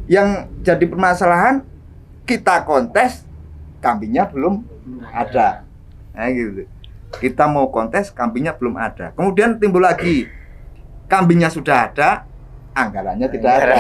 Yang jadi permasalahan kita kontes kambingnya belum ada. Nah, gitu. Kita mau kontes kambingnya belum ada. Kemudian timbul lagi kambingnya sudah ada, anggarannya tidak ada.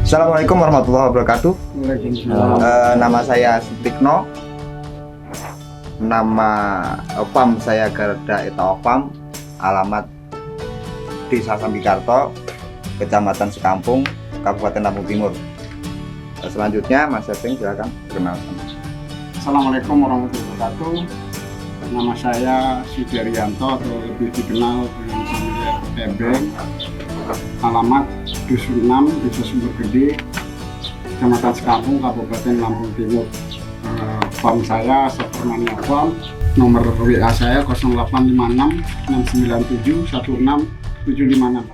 Assalamualaikum warahmatullahi wabarakatuh. Nama saya Sutikno. Nama farm saya Garda Etawa Farm. Alamat Desa Sambikarto, Kecamatan Sekampung, Kabupaten Lampung Timur. Selanjutnya Mas Seping silakan perkenalkan. Assalamualaikum warahmatullahi wabarakatuh. Nama saya Sudaryanto atau lebih dikenal dengan panggilan Tebeng. Alamat Dusun 6, Desa Sumber Gede, Kecamatan Sekampung, Kabupaten Lampung Timur. Farm saya Supermania Farm. Nomor WA saya 0856 697 16756.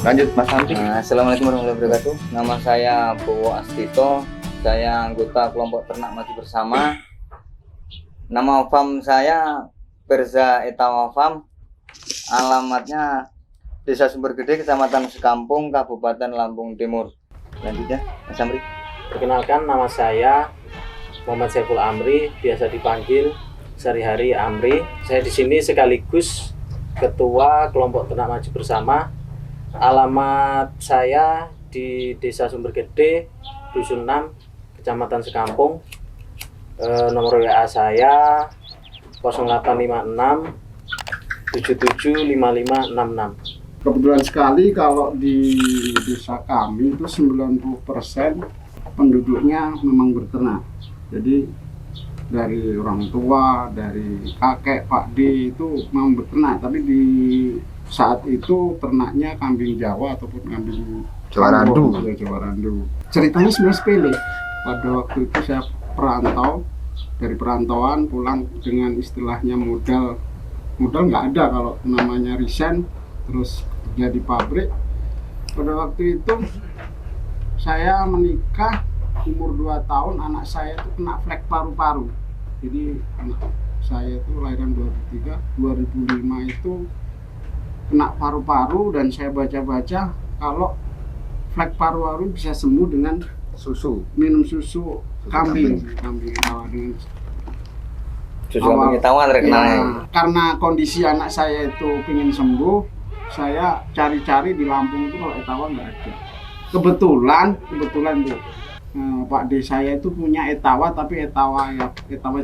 Lanjut Mas Santi. Assalamualaikum warahmatullahi wabarakatuh. Nama saya Bowo Astito. Saya anggota kelompok ternak maju bersama. Nama farm saya Garda Etawa Farm. Alamatnya Desa Sumber Gede, Kecamatan Sekampung, Kabupaten Lampung Timur. Lanjutnya, Mas Amri. Perkenalkan, nama saya Muhammad Saiful Amri, biasa dipanggil sehari-hari Amri. Saya di sini sekaligus Ketua Kelompok Ternak Maju Bersama. Alamat saya di Desa Sumber Gede, Dusun 6, Kecamatan Sekampung. Nomor WA saya 0856 775566. Kebetulan sekali kalau di desa kami itu 90% penduduknya memang berternak. Jadi dari orang tua, dari kakek, Pak D itu memang berternak. Tapi di saat itu ternaknya kambing Jawa ataupun kambing Jawarandu. Jawarandu. Ceritanya sebenarnya sepele. Pada waktu itu saya perantau, dari perantauan pulang dengan istilahnya modal nggak ada kalau namanya resign, terus kerja di pabrik. Pada waktu itu saya menikah umur 2 tahun, anak saya itu kena flek paru-paru. Jadi anak saya itu lahiran 2003, 2005 itu kena paru-paru, dan saya baca-baca kalau flek paru-paru bisa sembuh dengan minum susu kambing tawa dengan Susu kambing tawar terkenalnya. Karena kondisi anak saya itu pengen sembuh, saya cari-cari di Lampung itu kalau etawa nggak ada. Kebetulan tuh Pak D saya itu punya etawa, tapi etawa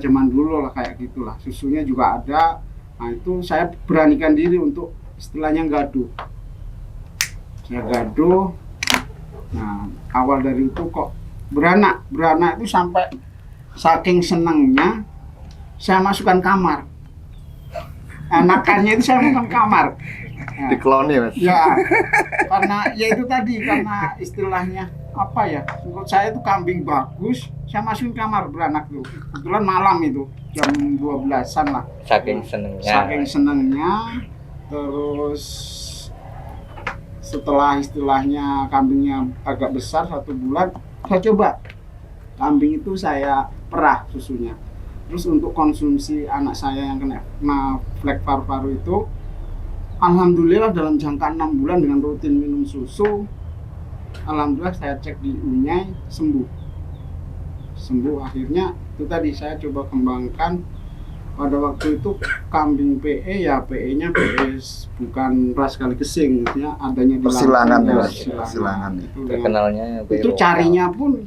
zaman dulu lah, kayak gitulah. Susunya juga ada. Nah itu saya beranikan diri untuk istilahnya gaduh. Saya gaduh. Nah awal dari itu kok beranak itu sampai saking senangnya saya masukkan kamar. Anakannya itu saya masukkan kamar. Nah, Dikloni Mas. ya, karena ya itu tadi, karena istilahnya apa ya, menurut saya itu kambing bagus, saya masukin kamar beranak tuh. Kebetulan malam itu jam 12-an lah. Saking senengnya. Terus setelah istilahnya kambingnya agak besar 1 bulan, saya coba kambing itu saya perah susunya. Terus untuk konsumsi anak saya yang kena flek paru-paru itu, alhamdulillah dalam jangka 6 bulan dengan rutin minum susu, alhamdulillah saya cek di Unyai sembuh. Akhirnya itu tadi saya coba kembangkan. Pada waktu itu kambing PE nya PE bukan ras kali kesing, ya adanya di Persilangan itu. Terkenalnya Itu carinya pun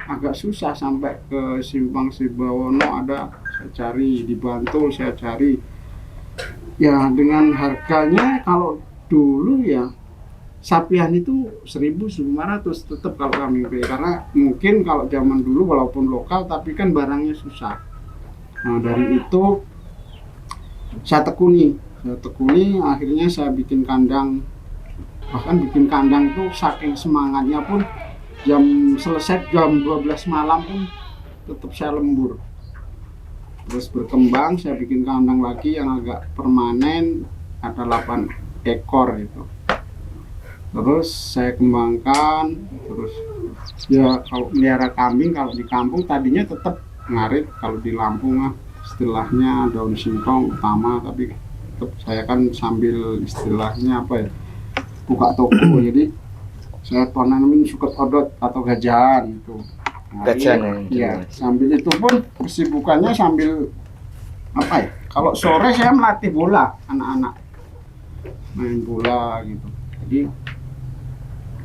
agak susah, sampai ke Simpang Sibawono ada, saya cari di Bantul, saya cari. Ya dengan harganya kalau dulu ya sapian itu 1.500 tetap kalau kambing PE, karena mungkin kalau zaman dulu walaupun lokal tapi kan barangnya susah. Nah dari itu saya tekuni saya tekuni, akhirnya saya bikin kandang. Bahkan bikin kandang itu saking semangatnya pun selesai jam 12 malam pun tetap saya lembur. Terus berkembang, saya bikin kandang lagi yang agak permanen, ada 8 ekor gitu. Terus saya kembangkan, terus ya kalau melihara kambing, kalau di kampung tadinya tetap ngarit, kalau di Lampung istilahnya daun singkong utama, tapi tetap saya kan sambil istilahnya apa ya, buka toko. Jadi saya tanamin suket odot atau gajahan itu. Nah, Gajahan ya. Sambil itu pun kesibukannya sambil apa ya? Kalau sore saya melatih bola anak-anak, main bola gitu. Jadi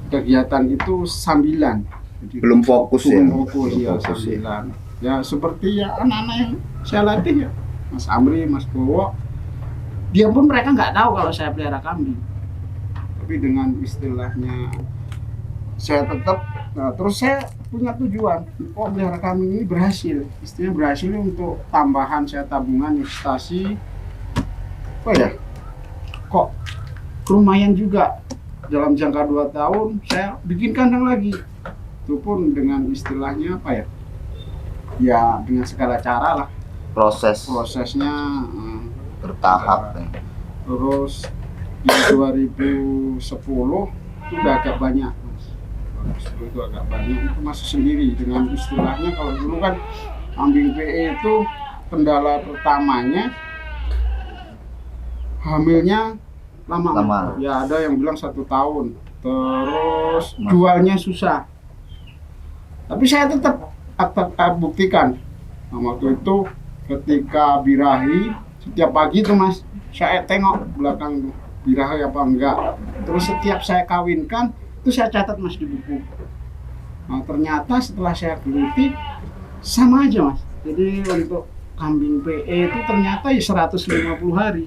kegiatan itu sambilan. Jadi, Belum fokus ya. belum fokus ya, sambilan. Ya seperti ya anak-anak yang saya latih ya, Mas Amri, Mas Bowo. Dia pun mereka nggak tahu kalau saya pelihara kambing. Tapi dengan istilahnya saya tetap, nah, terus saya punya tujuan, kok pelihara kambing ini berhasil. Istilahnya berhasil untuk tambahan saya tabungan investasi. Oh ya, kok lumayan juga. Dalam jangka 2 tahun saya bikin kandang lagi. Itu pun dengan istilahnya apa ya? Ya dengan segala cara lah. Prosesnya bertahap. terus di 2010 itu udah agak banyak, Mas. 2010 itu agak banyak, itu masih sendiri dengan istilahnya. Kalau dulu kan kambing PE itu kendala pertamanya hamilnya lama. Ya ada yang bilang 1 tahun, terus jualnya susah. Tapi saya tetap buktikan. Nah, waktu itu ketika birahi setiap pagi tuh Mas, saya tengok belakang tuh birahi apa enggak. Terus setiap saya kawinkan itu saya catat Mas di buku. Nah, ternyata setelah saya geluti sama aja Mas. Jadi untuk kambing PE itu ternyata ya 150 hari.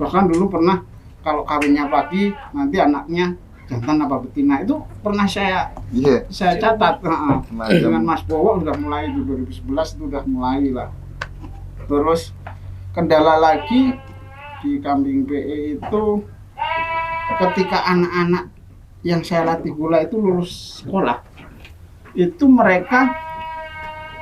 Bahkan dulu pernah kalau kawinnya pagi nanti anaknya jantan apa betina, itu pernah saya catat. Dengan Mas Bowo udah mulai di 2011 itu udah mulai lah. Terus kendala lagi di kambing PE itu ketika anak-anak yang saya latih gula itu lulus sekolah, itu mereka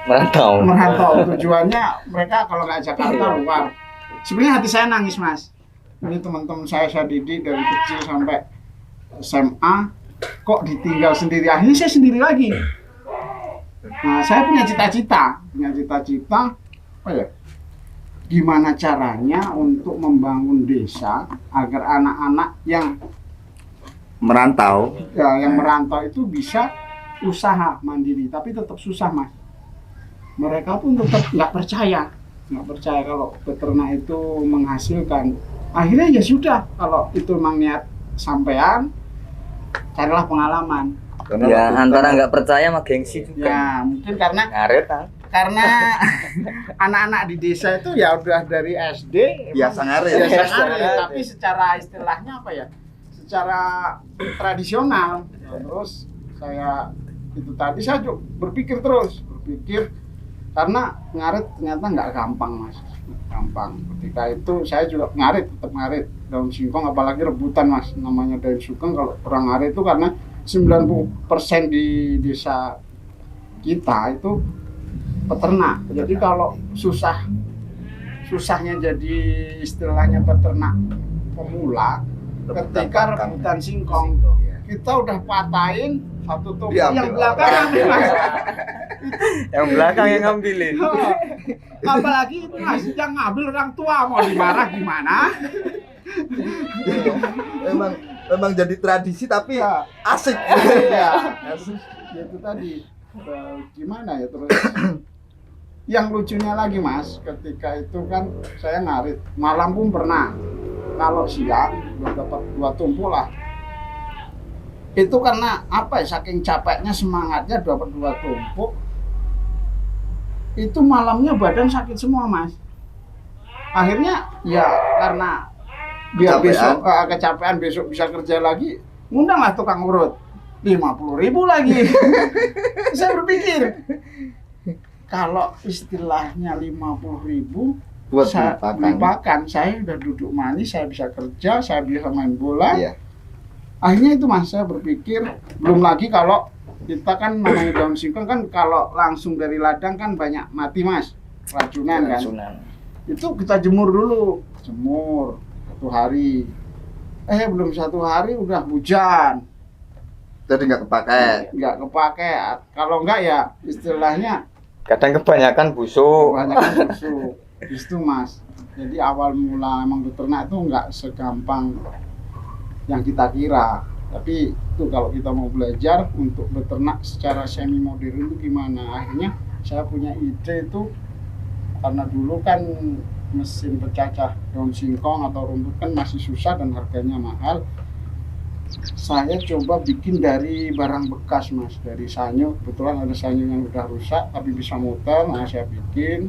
merantau. Tujuannya mereka kalau nggak Jakarta luar. Sebenarnya hati saya nangis Mas. Ini teman-teman saya didik dari kecil sampai SMA, kok ditinggal sendiri. Akhirnya saya sendiri lagi. Nah, saya punya cita-cita apa ya? Gimana caranya untuk membangun desa agar anak-anak yang merantau itu bisa usaha mandiri, tapi tetap susah Mas. Mereka pun tetap nggak percaya kalau peternak itu menghasilkan. Akhirnya ya sudah, kalau itu memang niat sampean, carilah pengalaman. Ya antara nggak percaya sama gengsi juga. Ya mungkin karena Ngaret anak-anak di desa itu ya udah dari SD biasa ngarit. Tapi secara istilahnya apa ya? Secara tradisional. Terus saya itu tadi saya berpikir karena ngarit ternyata nggak gampang Mas. Gampang. Ketika itu saya juga tetap ngarit daun singkong, apalagi rebutan Mas. Namanya daun singkong kalau orang ngarit itu karena 90% di desa kita itu peternak. Jadi kalau susahnya jadi istilahnya peternak pemula, ketika rebutan singkong kita udah patahin satu toko yang belakang yang belakang yang ngambilin. Apalagi itu Mas, yang ngambil orang tua, mau dimarah gimana? memang jadi tradisi tapi ya, asik. Ya, itu tadi gimana ya. Terus yang lucunya lagi Mas, ketika itu kan saya ngarit malam pun pernah. Kalau siang udah dapat 2 tumpuk lah. Itu karena apa ya, saking capeknya semangatnya dapat 2 tumpuk. Itu malamnya badan sakit semua Mas. Akhirnya ya karena biar besok kecapean besok bisa kerja lagi, ngundanglah tukang urut 50.000 lagi. Saya berpikir kalau istilahnya 50.000 buat saya beli beli pakan. pakan, saya udah duduk manis, saya bisa kerja, saya bisa main bola. Iya. Akhirnya itu mas, saya berpikir, belum lagi kalau kita kan namanya daun singkong kan kalau langsung dari ladang kan banyak mati mas, racunan kan. Sunan. Itu kita jemur dulu, jemur 1 hari. Belum 1 hari udah hujan, Jadi nggak kepakai. nggak kepake. Kalau enggak ya istilahnya Kadang kebanyakan busuk. kebanyakan busuk. Itu mas. Jadi awal mula emang beternak itu nggak segampang yang kita kira. Tapi itu kalau kita mau belajar untuk beternak secara semi modern itu gimana? Akhirnya saya punya ide itu karena dulu kan mesin pecacah daun singkong atau rumput kan masih susah dan harganya mahal. Saya coba bikin dari barang bekas mas, dari sanyo. Kebetulan ada sanyo yang udah rusak tapi bisa muter, nah saya bikin.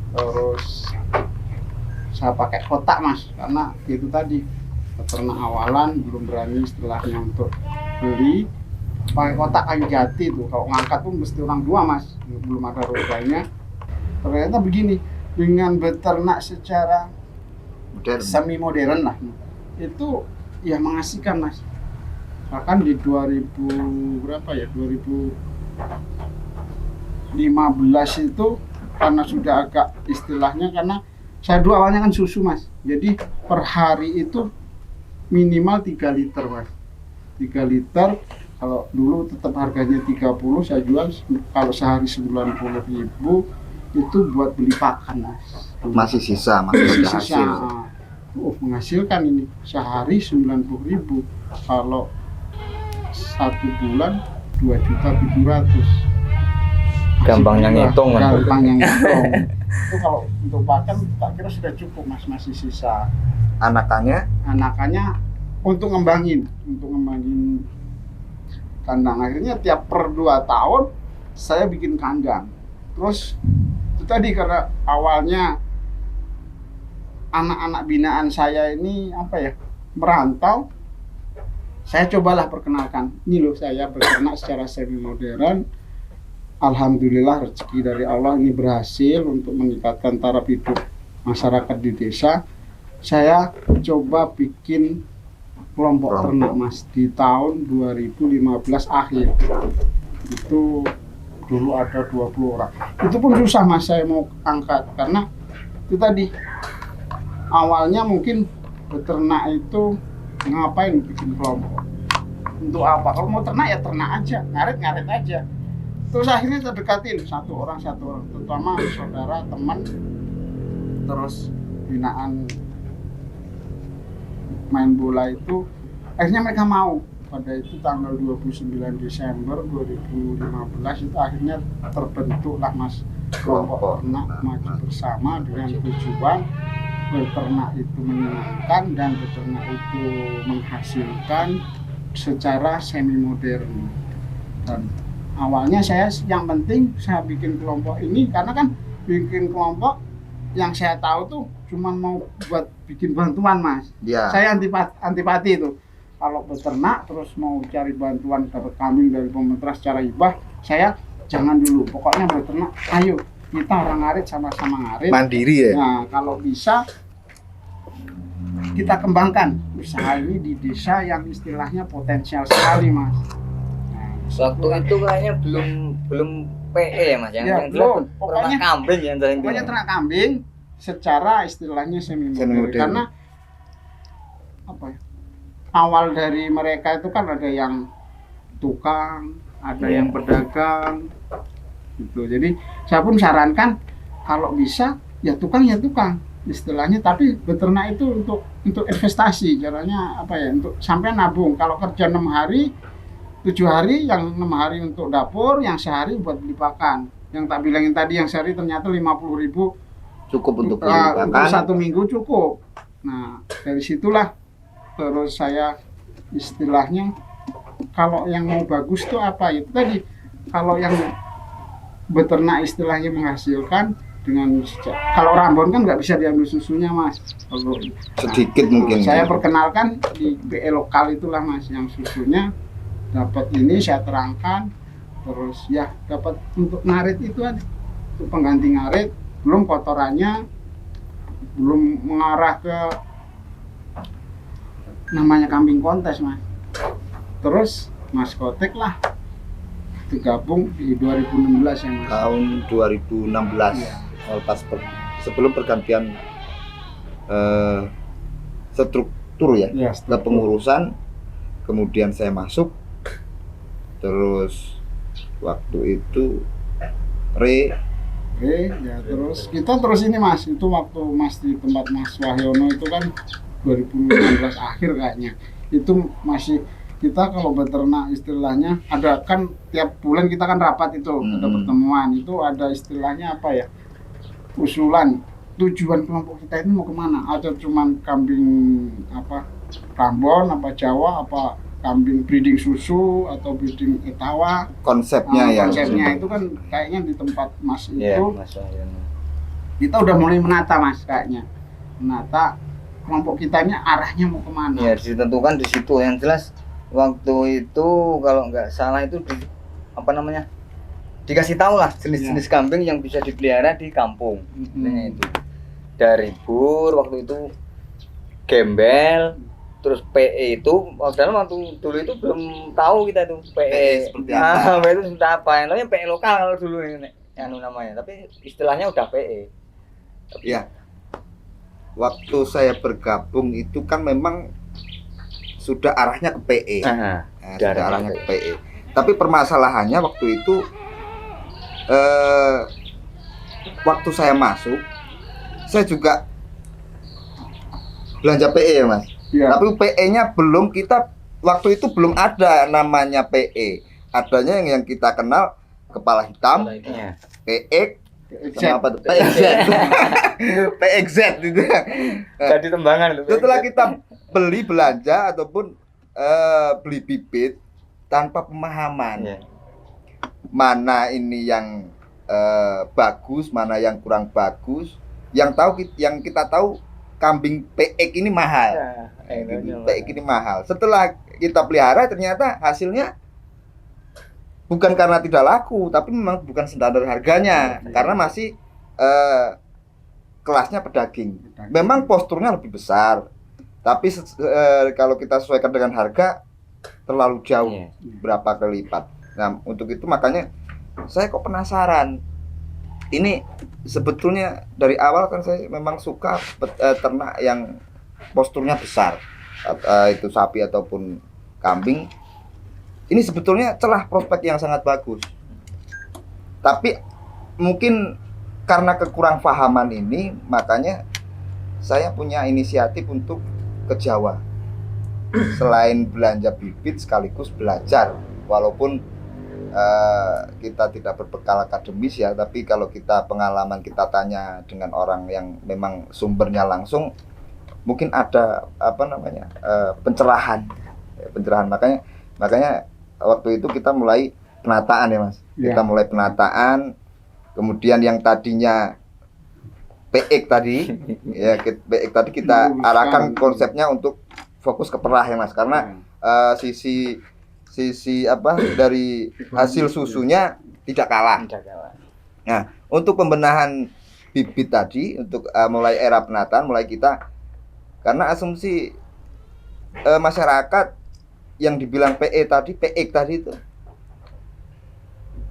Terus saya pakai kotak mas, karena itu tadi peternak awalan belum berani istilahnya untuk beli. Pakai kotak kayu jati tuh, kalau ngangkat pun mesti orang 2 mas, belum ada rodanya. Ternyata begini, dengan beternak secara Modern. semi modern lah, itu ya mengasihkan mas. Bahkan di 2000 berapa ya, 2015 itu karena sudah agak istilahnya, karena saya dulu awalnya kan susu mas, jadi per hari itu minimal 3 liter mas. 3 liter, kalau dulu tetap harganya 30, saya jual kalau sehari 90.000 itu buat beli pakan mas. Masih sisa, masih ada Sisa, hasil. menghasilkan ini sehari 90.000, kalau 1 bulan 2.700.000. Gampangnya ngitung kan. Gampangnya ngitung. Itu kalau untuk pakan tak kira sudah cukup mas, masih sisa. Anakannya Anakannya untuk ngembangin kandang. Akhirnya tiap per 2 tahun saya bikin kandang. Terus itu tadi karena awalnya anak-anak binaan saya ini merantau, saya cobalah perkenalkan, ini loh saya beternak secara semi modern. Alhamdulillah rezeki dari Allah ini berhasil untuk meningkatkan taraf hidup masyarakat di desa. Saya coba bikin kelompok ternak mas di tahun 2015 akhir. Itu dulu ada 20 orang. Itu pun susah mas saya mau angkat, karena itu tadi awalnya mungkin beternak itu ngapain bikin kelompok, untuk apa? Kalau mau ternak ya ternak aja, ngarit aja. Terus akhirnya terdekatin satu orang, terutama saudara, teman, terus binaan main bola itu. Akhirnya mereka mau. Pada itu tanggal 29 Desember 2015 itu akhirnya terbentuklah mas kelompok ternak maju bersama dengan tujuan beternak itu menyenangkan dan beternak itu menghasilkan secara semi modern. Dan awalnya yang penting saya bikin kelompok ini karena kan bikin kelompok yang saya tahu tuh cuma mau buat bikin bantuan mas. ya. Saya antipati itu. Kalau beternak terus mau cari bantuan dapat kambing dari pemerintah secara hibah, saya jangan dulu. Pokoknya beternak, ayo kita orang ngarit sama-sama ngarit. Mandiri ya. Nah, kalau bisa kita kembangkan usaha ini di desa yang istilahnya potensial sekali, Mas. Nah, Waktu itu kayaknya belum PE ya mas, Ya, yang belum. ternak Pokoknya- kambing yang tadi. pokoknya ternak kambing secara istilahnya semi modern. Semi-modern. Karena apa ya? Awal dari mereka itu kan ada yang tukang, ada yang pedagang gitu. Jadi saya pun sarankan kalau bisa ya tukang istilahnya, tapi beternak itu untuk investasi. Caranya apa ya? Untuk sampai nabung. Kalau kerja 6 hari, 7 hari, yang 6 hari untuk dapur, yang sehari buat beli pakan. Yang tak bilangin tadi yang sehari ternyata 50.000 Cukup untuk beli untuk pakan. 1 minggu cukup. Nah, dari situlah terus saya istilahnya kalau yang mau bagus tuh apa itu tadi, kalau yang beternak istilahnya menghasilkan dengan kalau Rambon kan nggak bisa diambil susunya mas. Kalau Sedikit mungkin. saya perkenalkan di BE lokal itulah mas, yang susunya dapat ini saya terangkan, terus ya dapat untuk ngarit itu ada untuk pengganti ngarit, belum kotorannya belum mengarah ke namanya kambing kontes mas. Terus Mas Kotek lah digabung di 2016 ya mas. Tahun 2016 Iya. Sebelum pergantian struktur ya, Ya, kepengurusan, kemudian saya masuk, terus waktu itu ya terus kita terus ini mas, itu waktu mas di tempat Mas Wahyono itu kan 2016 akhir kayaknya, itu masih kita kalau beternak istilahnya ada kan tiap bulan kita kan rapat itu, ada pertemuan itu, ada istilahnya apa ya, usulan tujuan kelompok kita ini mau kemana, atau cuman kambing apa Rambon, apa Jawa, apa kambing breeding susu atau breeding etawa. konsepnya ya. Konsepnya itu kan kayaknya di tempat mas itu Iya, Mas Wahyono. kita udah mulai menata mas, kayaknya menata kelompok kitanya arahnya mau kemana. Ya ditentukan di situ. Yang jelas waktu itu kalau nggak salah itu apa namanya, dikasih tahu lah jenis-jenis kambing yang bisa dipelihara di kampung. Nah, itu dari bur waktu itu, gembel, terus PE itu padahal waktu dulu itu belum tahu kita itu PE seperti apa. PE itu sudah apa, yang namanya PE lokal kalau dulu ini namanya, tapi istilahnya udah PE. Ya, waktu saya bergabung itu kan memang sudah arahnya ke PE. Nah, Sudah arahnya ke PE. Tapi permasalahannya waktu itu waktu saya masuk, saya juga belanja PE ya mas. Iya. Tapi PE-nya belum, kita waktu itu belum ada namanya PE. Adanya yang kita kenal kepala hitam, Iya. PX, sama apa tuh? PXZ. PXZ gitu. Jadi tembangan itu. Setelah kita beli belanja ataupun beli bibit tanpa pemahaman, Iya. mana ini yang bagus, mana yang kurang bagus. Yang kita tahu kambing PX ini mahal. PX ini mahal. Setelah kita pelihara ternyata hasilnya bukan karena tidak laku, tapi memang bukan standar harganya, karena masih kelasnya pedaging. Memang posturnya lebih besar, tapi kalau kita sesuaikan dengan harga terlalu jauh, Iya. berapa kali lipat. Nah, untuk itu makanya saya kok penasaran. Ini sebetulnya dari awal kan saya memang suka ternak yang posturnya besar, itu sapi ataupun kambing. Ini sebetulnya celah prospek yang sangat bagus. Tapi mungkin karena kekurang pahaman ini, makanya saya punya inisiatif untuk ke Jawa. Selain belanja bibit sekaligus belajar, walaupun kita tidak berbekal akademis ya, tapi kalau kita pengalaman, kita tanya dengan orang yang memang sumbernya langsung, mungkin ada apa namanya pencerahan. Makanya waktu itu kita mulai penataan ya mas. Ya. Kita mulai penataan, kemudian yang tadinya PX tadi ya, PX tadi kita arahkan konsepnya untuk fokus ke perah ya mas, karena sisi apa dari hasil susunya tidak kalah. Nah, untuk pembenahan bibit tadi, untuk mulai era penataan, mulai kita, karena asumsi masyarakat yang dibilang PE tadi, PX tadi itu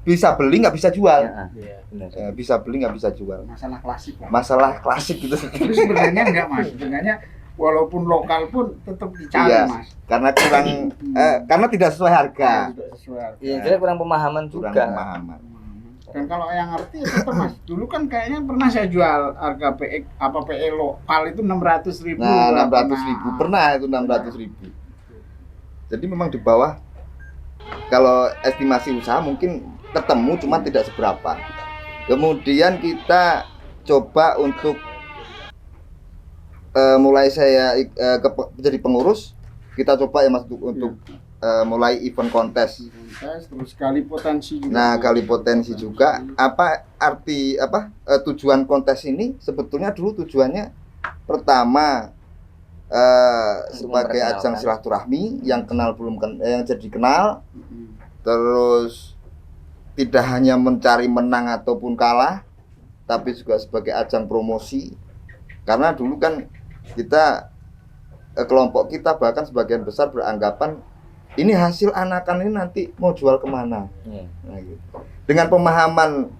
bisa beli nggak bisa jual. Iya, benar. Bisa beli nggak bisa jual. Masalah klasik lah. Masalah klasik gitu. Itu sebenarnya enggak mas, sebenarnya walaupun lokal pun tetap dicari Iya, mas. karena kurang karena tidak sesuai harga. Tidak sesuai. Iya, jadi kurang pemahaman Kurang juga. pemahaman. Dan kalau yang ngerti ya tetap mas. Dulu kan kayaknya pernah saya jual harga PX apa PE lokal itu 600.000. Nah, 600.000 pernah itu 600.000. Jadi memang di bawah, kalau estimasi usaha mungkin ketemu, cuma tidak seberapa. Kemudian kita coba untuk mulai saya jadi pengurus, kita coba ya mas untuk mulai event kontes. Terus kali potensi juga. Nah, kali potensi juga. Apa arti tujuan kontes ini? Sebetulnya dulu tujuannya pertama sebagai ajang silaturahmi, yang kenal belum yang jadi kenal. Terus tidak hanya mencari menang ataupun kalah, tapi juga sebagai ajang promosi. Karena dulu kan kita kelompok kita bahkan sebagian besar beranggapan ini hasil anakan ini nanti mau jual kemana. Nah, gitu. Dengan pemahaman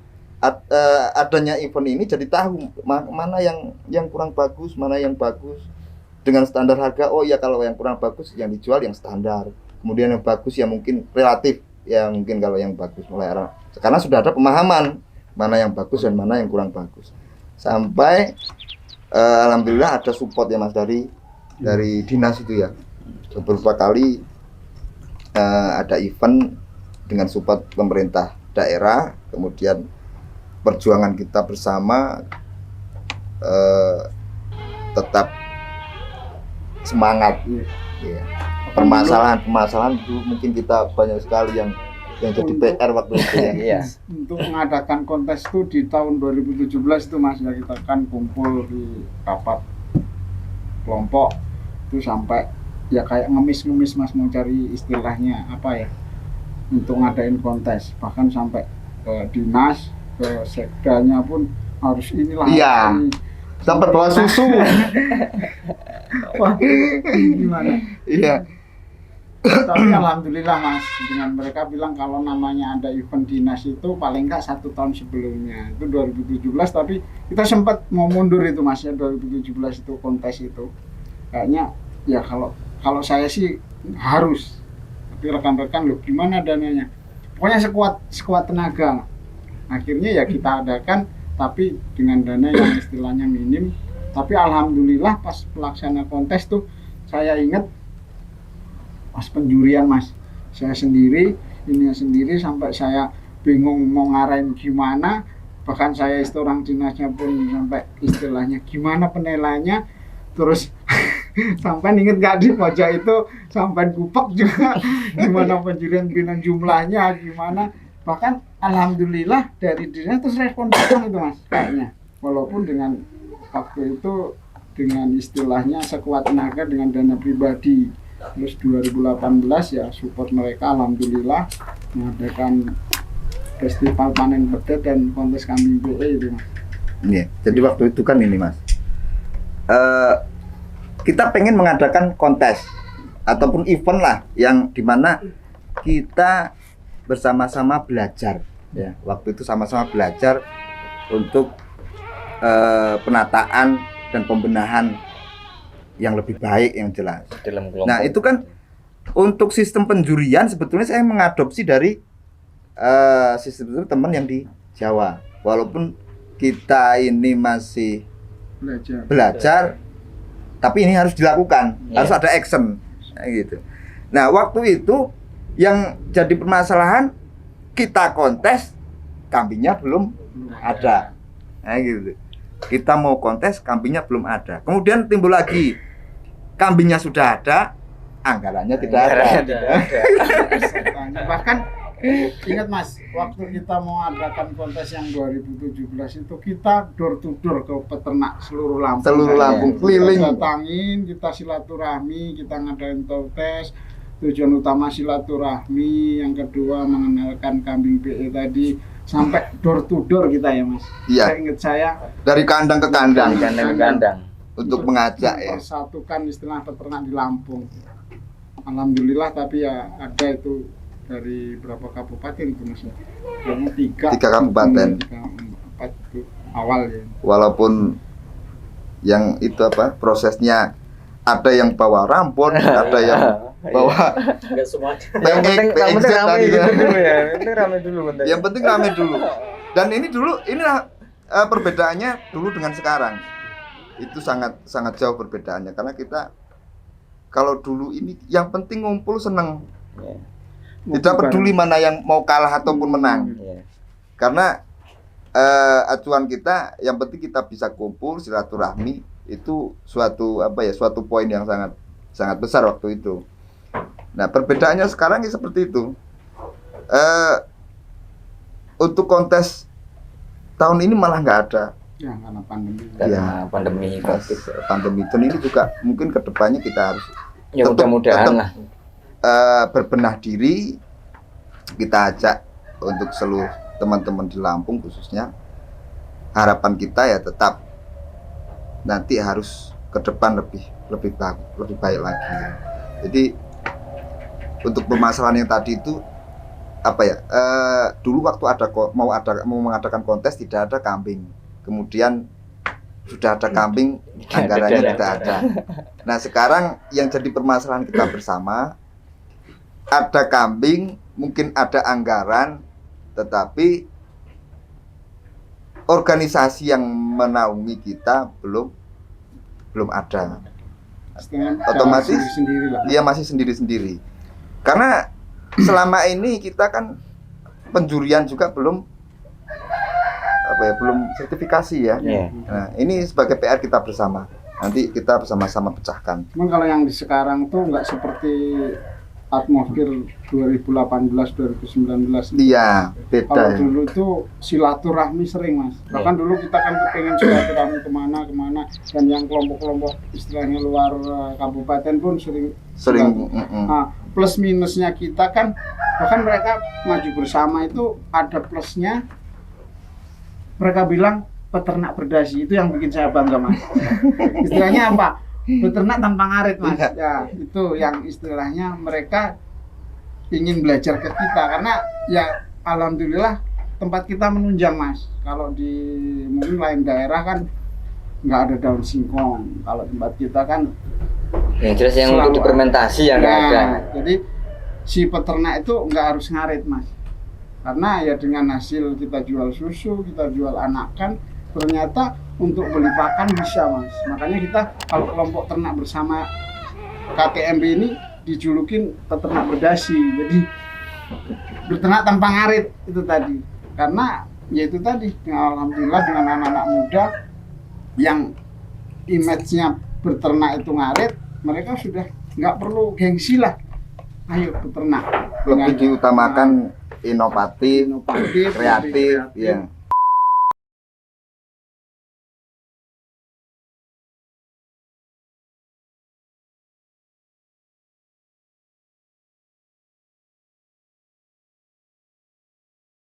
adanya event ini jadi tahu mana yang kurang bagus, mana yang bagus. Dengan standar harga, oh ya kalau yang kurang bagus yang dijual yang standar. Kemudian yang bagus ya mungkin relatif, ya mungkin kalau yang bagus mulai arah. Karena sudah ada pemahaman mana yang bagus dan mana yang kurang bagus. Sampai alhamdulillah ada support ya Mas dari dinas itu ya. Beberapa kali ada event dengan support pemerintah daerah, kemudian perjuangan kita bersama tetap semangat. Ya. Permasalahan itu mungkin kita banyak sekali yang jadi PR waktu itu ya. Iya. Untuk mengadakan kontes itu di tahun 2017 itu Mas, ya kita kan kumpul di rapat kelompok itu sampai ya kayak ngemis Mas, mau cari istilahnya apa ya untuk ngadain kontes, bahkan sampai ke dinas, ke sekdanya pun harus inilah. Iya. Sampai bawa susu. Wah, gimana? Iya. Tapi alhamdulillah Mas, dengan mereka bilang kalau namanya ada event dinas itu paling enggak 1 tahun sebelumnya, itu 2017, tapi kita sempat mau mundur itu Mas ya, 2017 itu kontes itu kayaknya ya kalau saya sih harus, tapi rekan-rekan loh gimana dananya, pokoknya sekuat tenaga. Akhirnya ya kita adakan, tapi dengan dana yang istilahnya minim. Tapi alhamdulillah pas pelaksana kontes tuh saya ingat pas penjurian Mas, saya sendiri sampai saya bingung mau ngarahin gimana, bahkan saya orang dinasnya pun sampai istilahnya gimana penilaiannya, terus sampai inget gak di pojok itu sampai gupek juga gimana penjurian bilang jumlahnya gimana, bahkan alhamdulillah dari dinas terus respon itu Mas kayaknya, walaupun dengan waktu itu dengan istilahnya sekuat tenaga dengan dana pribadi. Terus 2018 ya support mereka alhamdulillah mengadakan festival panen pedet dan kontes kambing PE itu Mas. Iya, jadi waktu itu kan ini Mas, kita pengen mengadakan kontes ataupun event lah yang dimana kita bersama-sama belajar ya. Waktu itu sama-sama belajar untuk penataan dan pembenahan yang lebih baik yang jelas. Dalam kelompok. Nah itu kan untuk sistem penjurian sebetulnya saya mengadopsi dari sistem itu teman yang di Jawa. Walaupun kita ini masih belajar, tapi ini harus dilakukan, harus ada action, gitu. Nah waktu itu yang jadi permasalahan kita kontes, kambingnya belum ada, nah, gitu. Kita mau kontes, kambingnya belum ada. Kemudian timbul lagi, kambingnya sudah ada, anggarannya tidak ada. Bahkan ingat Mas, waktu kita mau adakan kontes yang 2017 itu kita door to door ke peternak seluruh Lampung. Seluruh Lampung keliling. Kita datangin, kita silaturahmi, kita ngadain kontes. Tujuan utama silaturahmi, yang kedua mengenalkan kambing PE tadi, sampai door to door kita ya Mas. Iya. Saya ingat saya dari kandang ke kandang. Dari kandang ke kandang. Untuk mengajak ya. Persatukan istilah peternak di Lampung. Alhamdulillah, tapi ya ada itu dari berapa kabupaten itu Mas? Kayaknya 3 kabupaten. 4 itu awal ya. Walaupun yang itu apa prosesnya ada yang bawa rampon, ada yang bawa Enggak semuanya. Yang penting rame tadi. dulu ya. Yang penting rame dulu konten. Yang penting rame dulu. Dan ini dulu inilah perbedaannya dulu dengan sekarang. Itu sangat jauh perbedaannya, karena kita kalau dulu ini yang penting ngumpul seneng. Tidak peduli mana yang mau kalah ataupun menang. Karena acuan kita yang penting kita bisa kumpul silaturahmi, itu suatu poin yang sangat besar waktu itu. Nah, perbedaannya sekarang ya seperti itu. Untuk kontes tahun ini malah nggak ada. Ya, karena pandemi. Karena pandemi Covid. Pandemi itu ini juga mungkin kedepannya kita harus Ya mudah-mudahan lah. Berbenah diri, kita ajak untuk seluruh teman-teman di Lampung khususnya. Harapan kita ya tetap nanti harus ke depan lebih baik lagi. Jadi untuk permasalahan yang tadi itu apa ya? Dulu waktu mau mengadakan kontes tidak ada kambing, kemudian sudah ada kambing, anggarannya tidak ada. Nah sekarang yang jadi permasalahan kita bersama, ada kambing, mungkin ada anggaran, tetapi organisasi yang menaungi kita belum ada. Otomatis dia masih sendiri-sendiri. Karena selama ini kita kan penjurian juga belum sertifikasi ya. Nah, ini sebagai PR kita bersama. Nanti kita bersama-sama pecahkan. Cuman kalau yang di sekarang tuh nggak seperti atmosfer 2018 2019. Iya, beda. Kalau Ya. dulu itu silaturahmi sering, Mas. Bahkan dulu kita kan kepengen silaturahmi kemana dan yang kelompok-kelompok istilahnya luar kabupaten pun sering. Nah, plus minusnya kita kan bahkan mereka maju bersama itu ada plusnya. Mereka bilang peternak berdasi, itu yang bikin saya bangga, Mas. Istilahnya apa? Peternak tanpa ngarit, Mas. Ya, itu yang istilahnya mereka ingin belajar ke kita karena ya alhamdulillah tempat kita menunjang, Mas. Kalau di mungkin lain daerah kan nggak ada daun singkong. Kalau tempat kita kan yang jelas yang untuk difermentasi yang nggak ada. Jadi si peternak itu nggak harus ngarit, Mas. Karena ya dengan hasil kita jual susu, kita jual anakan, ternyata untuk beli pakan bisa, Mas. Makanya kita kalau kelompok ternak bersama KTMB ini dijulukin peternak berdasi. Jadi berternak tanpa ngarit itu tadi. Karena ya itu tadi, alhamdulillah dengan anak-anak muda yang image-nya berternak itu ngarit, mereka sudah nggak perlu gengsi lah. Ayo beternak. Lebih diutamakan inovatif, kreatif, ya.